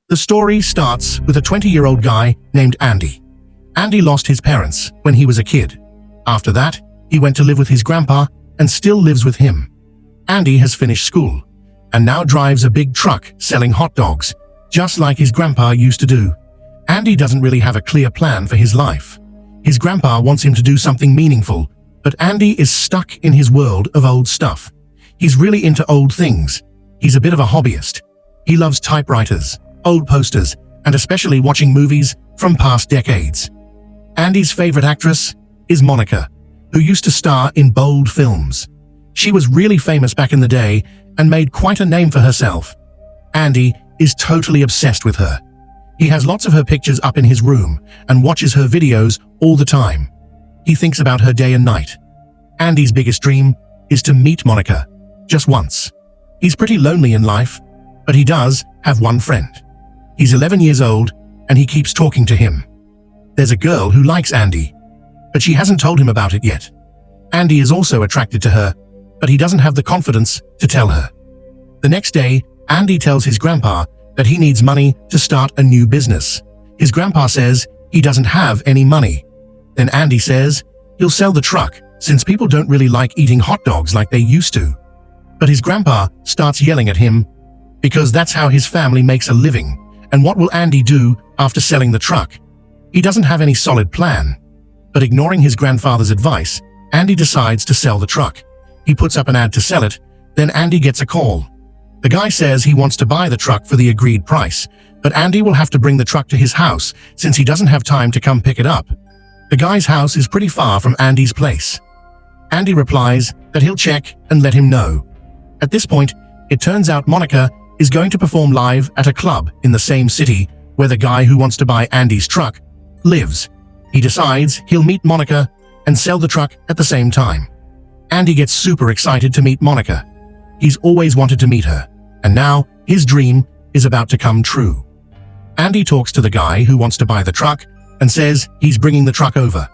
The story starts with a 20-year-old guy named Andy. Andy lost his parents when he was a kid. After that, he went to live with his grandpa and still lives with him. Andy has finished school and now drives a big truck selling hot dogs, just like his grandpa used to do. Andy doesn't really have a clear plan for his life. His grandpa wants him to do something meaningful, but Andy is stuck in his world of old stuff. He's really into old things. He's a bit of a hobbyist. He loves typewriters, old posters, and especially watching movies from past decades. Andy's favorite actress is Monica, who used to star in bold films. She was really famous back in the day and made quite a name for herself. Andy is totally obsessed with her. He has lots of her pictures up in his room and watches her videos all the time. He thinks about her day and night. Andy's biggest dream is to meet Monica, just once. He's pretty lonely in life, but he does have one friend. He's 11 years old and he keeps talking to him. There's a girl who likes Andy, but she hasn't told him about it yet. Andy is also attracted to her, but he doesn't have the confidence to tell her. The next day, Andy tells his grandpa that he needs money to start a new business. His grandpa says he doesn't have any money. Then Andy says he'll sell the truck since people don't really like eating hot dogs like they used to. But his grandpa starts yelling at him because that's how his family makes a living. And what will Andy do after selling the truck? He doesn't have any solid plan. But ignoring his grandfather's advice, Andy decides to sell the truck. He puts up an ad to sell it, then Andy gets a call. The guy says he wants to buy the truck for the agreed price, but Andy will have to bring the truck to his house since he doesn't have time to come pick it up. The guy's house is pretty far from Andy's place. Andy replies that he'll check and let him know. At this point, it turns out Monica is going to perform live at a club in the same city where the guy who wants to buy Andy's truck lives. He decides he'll meet Monica and sell the truck at the same time. Andy gets super excited to meet Monica. He's always wanted to meet her, and now his dream is about to come true. Andy talks to the guy who wants to buy the truck and says he's bringing the truck over.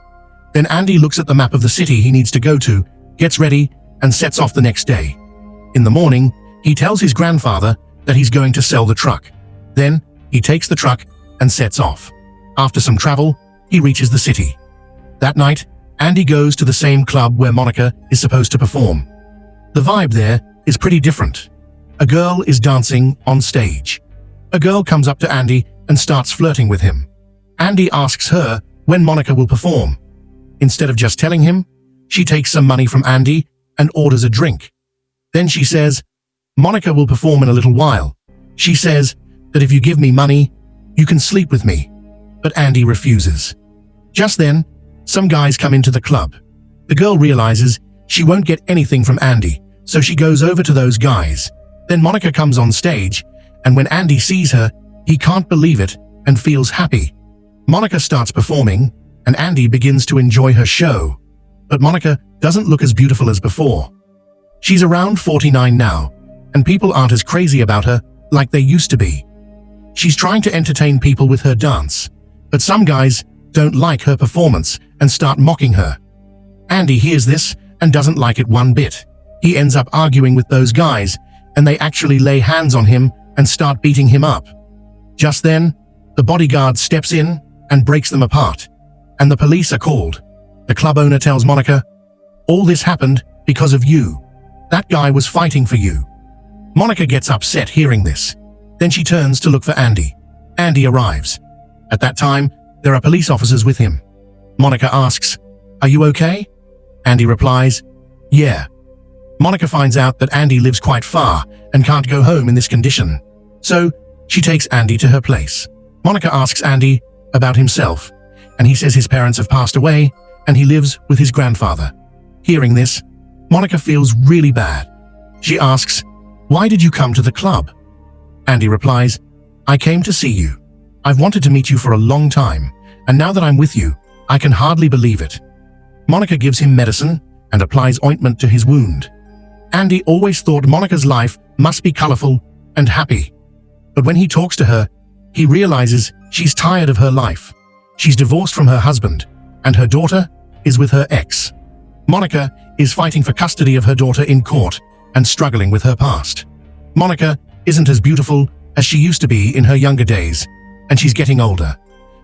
Then Andy looks at the map of the city he needs to go to, gets ready, and sets off the next day. In the morning, he tells his grandfather that he's going to sell the truck. Then he takes the truck and sets off. After some travel, he reaches the city. That night, Andy goes to the same club where Monica is supposed to perform. The vibe there is pretty different. A girl is dancing on stage. A girl comes up to Andy and starts flirting with him. Andy asks her when Monica will perform. Instead of just telling him, she takes some money from Andy and orders a drink. Then she says, Monica will perform in a little while. She says that if you give me money, you can sleep with me. But Andy refuses. Just then, some guys come into the club. The girl realizes she won't get anything from Andy, so she goes over to those guys. Then Monica comes on stage, and when Andy sees her, he can't believe it and feels happy. Monica starts performing, and Andy begins to enjoy her show. But Monica doesn't look as beautiful as before. She's around 49 now, and people aren't as crazy about her like they used to be. She's trying to entertain people with her dance, but some guys don't like her performance and start mocking her. Andy hears this and doesn't like it one bit. He ends up arguing with those guys, and they actually lay hands on him and start beating him up. Just then, the bodyguard steps in and breaks them apart, and the police are called. The club owner tells Monica, "All this happened because of you. That guy was fighting for you." Monica gets upset hearing this. Then she turns to look for Andy. Andy arrives. At that time, there are police officers with him. Monica asks, "Are you okay?" Andy replies, "Yeah." Monica finds out that Andy lives quite far and can't go home in this condition. So, she takes Andy to her place. Monica asks Andy about himself, and he says his parents have passed away and he lives with his grandfather. Hearing this, Monica feels really bad. She asks, "Why did you come to the club?" Andy replies, "I came to see you. I've wanted to meet you for a long time, and now that I'm with you, I can hardly believe it." Monica gives him medicine and applies ointment to his wound. Andy always thought Monica's life must be colorful and happy. But when he talks to her, he realizes she's tired of her life. She's divorced from her husband, and her daughter is with her ex. Monica is fighting for custody of her daughter in court and struggling with her past. Monica isn't as beautiful as she used to be in her younger days, and she's getting older.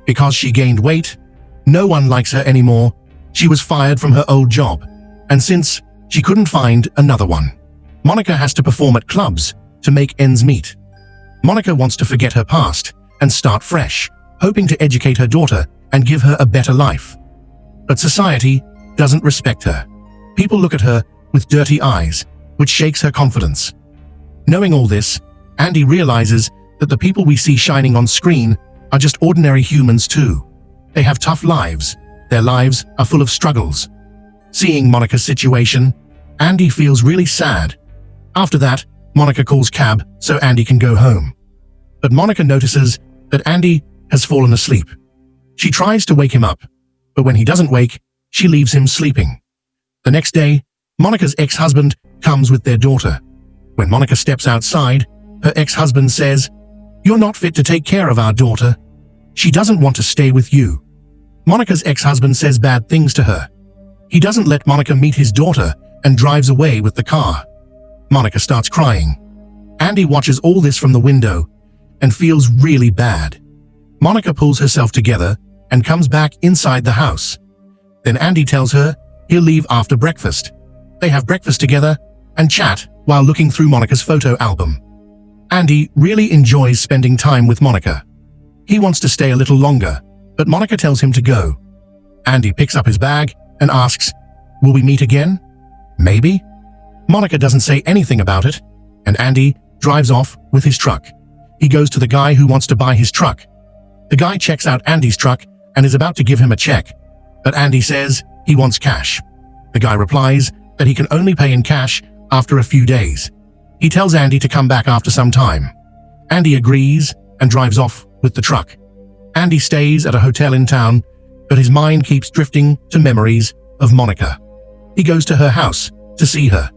Because she gained weight, no one likes her anymore. She was fired from her old job, and since she couldn't find another one, Monica has to perform at clubs to make ends meet. Monica wants to forget her past and start fresh, hoping to educate her daughter and give her a better life. But society doesn't respect her. People look at her with dirty eyes, which shakes her confidence. Knowing all this, Andy realizes that the people we see shining on screen are just ordinary humans too. They have tough lives. Their lives are full of struggles. Seeing Monica's situation, Andy feels really sad. After that, Monica calls cab so Andy can go home. But Monica notices that Andy has fallen asleep. She tries to wake him up, but when he doesn't wake, she leaves him sleeping. The next day, Monica's ex-husband comes with their daughter. When Monica steps outside, her ex-husband says, "You're not fit to take care of our daughter. She doesn't want to stay with you." Monica's ex-husband says bad things to her. He doesn't let Monica meet his daughter and drives away with the car. Monica starts crying. Andy watches all this from the window and feels really bad. Monica pulls herself together and comes back inside the house. Then Andy tells her he'll leave after breakfast. They have breakfast together and chat while looking through Monica's photo album. Andy really enjoys spending time with Monica. He wants to stay a little longer, but Monica tells him to go. Andy picks up his bag and asks, "Will we meet again?" "Maybe." Monica doesn't say anything about it, and Andy drives off with his truck. He goes to the guy who wants to buy his truck. The guy checks out Andy's truck and is about to give him a check, but Andy says he wants cash. The guy replies that he can only pay in cash after a few days. He tells Andy to come back after some time. Andy agrees and drives off with the truck. Andy stays at a hotel in town, but his mind keeps drifting to memories of Monica. He goes to her house to see her.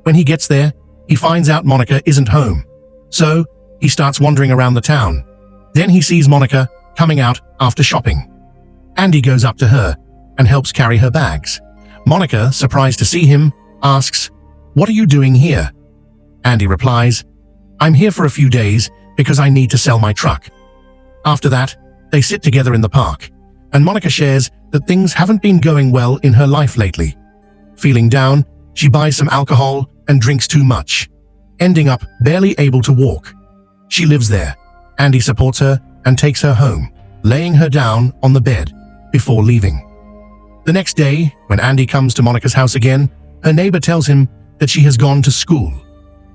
When he gets there, he finds out Monica isn't home. So, he starts wandering around the town. Then he sees Monica coming out after shopping. Andy goes up to her and helps carry her bags. Monica, surprised to see him, asks, "What are you doing here?" Andy replies, "I'm here for a few days because I need to sell my truck." After that, they sit together in the park, and Monica shares that things haven't been going well in her life lately. Feeling down, she buys some alcohol and drinks too much, ending up barely able to walk. She lives there. Andy supports her and takes her home, laying her down on the bed before leaving. The next day, when Andy comes to Monica's house again, her neighbor tells him that she has gone to school.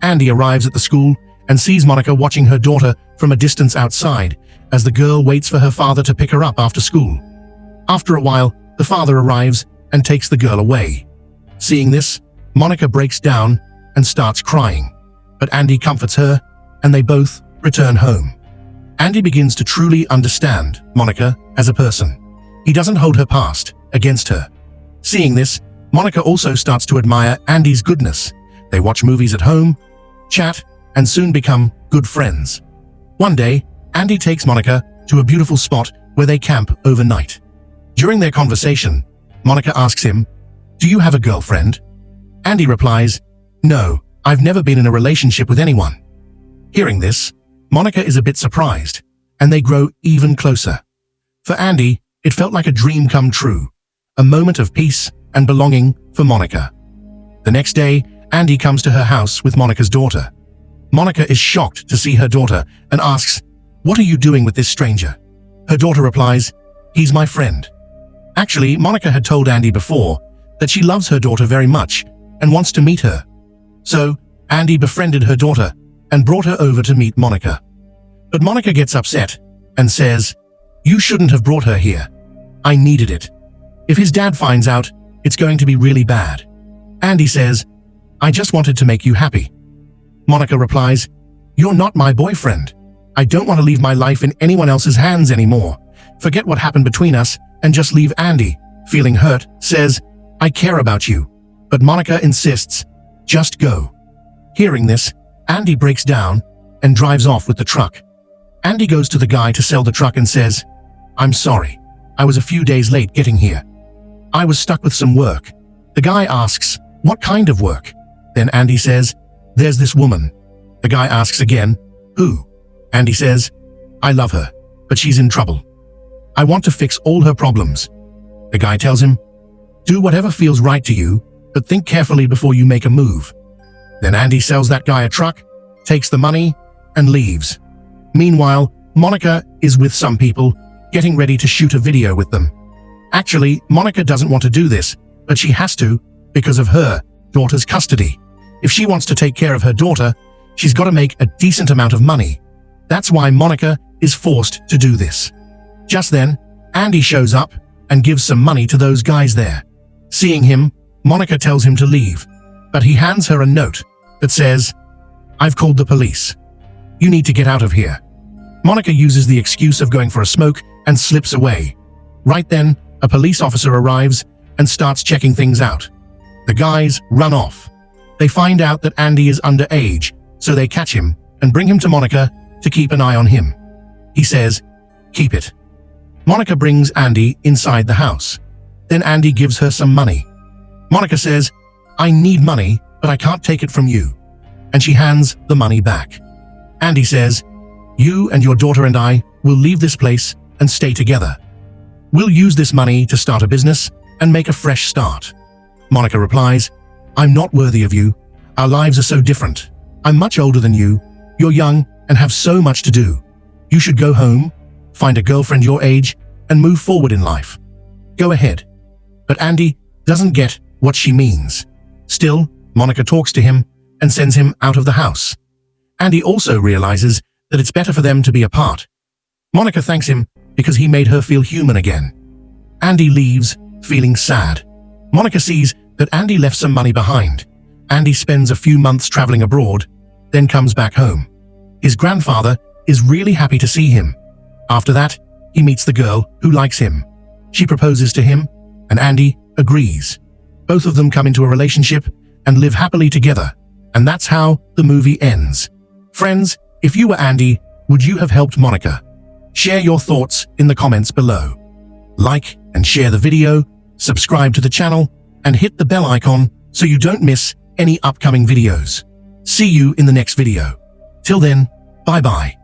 Andy arrives at the school and sees Monica watching her daughter from a distance outside as the girl waits for her father to pick her up after school. After a while, the father arrives and takes the girl away. Seeing this, Monica breaks down and starts crying, but Andy comforts her and they both return home. Andy begins to truly understand Monica as a person. He doesn't hold her past against her. Seeing this, Monica also starts to admire Andy's goodness. They watch movies at home, chat, and soon become good friends. One day, Andy takes Monica to a beautiful spot where they camp overnight. During their conversation, Monica asks him, "Do you have a girlfriend?" Andy replies, "No, I've never been in a relationship with anyone." Hearing this, Monica is a bit surprised, and they grow even closer. For Andy, it felt like a dream come true, a moment of peace and belonging for Monica. The next day, Andy comes to her house with Monica's daughter. Monica is shocked to see her daughter and asks, "What are you doing with this stranger?" Her daughter replies, "He's my friend." Actually, Monica had told Andy before that she loves her daughter very much and wants to meet her. So, Andy befriended her daughter and brought her over to meet Monica. But Monica gets upset and says, "You shouldn't have brought her here. I needed it. If his dad finds out, it's going to be really bad." Andy says, "I just wanted to make you happy." Monica replies, "You're not my boyfriend. I don't want to leave my life in anyone else's hands anymore. Forget what happened between us and just leave." Andy, feeling hurt, says, "I care about you." But Monica insists, "Just go." Hearing this, Andy breaks down and drives off with the truck. Andy goes to the guy to sell the truck and says, "I'm sorry. I was a few days late getting here. I was stuck with some work." The guy asks, "What kind of work?" Then Andy says, "There's this woman." The guy asks again, "Who?" Andy says, I love her, but she's in trouble. I want to fix all her problems. The guy tells him, do whatever feels right to you, but think carefully before you make a move. Then Andy sells that guy a truck, takes the money, and leaves. Meanwhile, Monica is with some people, getting ready to shoot a video with them. Actually, Monica doesn't want to do this, but she has to because of her daughter's custody. If she wants to take care of her daughter, she's got to make a decent amount of money. That's why Monica is forced to do this. Just then, Andy shows up and gives some money to those guys there. Seeing him, Monica tells him to leave, but he hands her a note that says, I've called the police. You need to get out of here. Monica uses the excuse of going for a smoke and slips away. Right then, a police officer arrives and starts checking things out. The guys run off. They find out that Andy is underage, so they catch him and bring him to Monica to keep an eye on him. He says, keep it. Monica brings Andy inside the house. Then Andy gives her some money. Monica says, I need money, but I can't take it from you. And she hands the money back. Andy says, you and your daughter and I will leave this place and stay together. We'll use this money to start a business and make a fresh start. Monica replies, I'm not worthy of you. Our lives are so different. I'm much older than you. You're young and have so much to do. You should go home, find a girlfriend your age, and move forward in life. Go ahead. But Andy doesn't get what she means. Still, Monica talks to him and sends him out of the house. Andy also realizes that it's better for them to be apart. Monica thanks him because he made her feel human again. Andy leaves, feeling sad. Monica sees that Andy left some money behind. Andy spends a few months traveling abroad, then comes back home. His grandfather is really happy to see him. After that, he meets the girl who likes him. She proposes to him, and Andy agrees. Both of them come into a relationship and live happily together, and that's how the movie ends. Friends, if you were Andy, would you have helped Monica? Share your thoughts in the comments below. Like and share the video, subscribe to the channel, and hit the bell icon so you don't miss any upcoming videos. See you in the next video. Till then, bye-bye.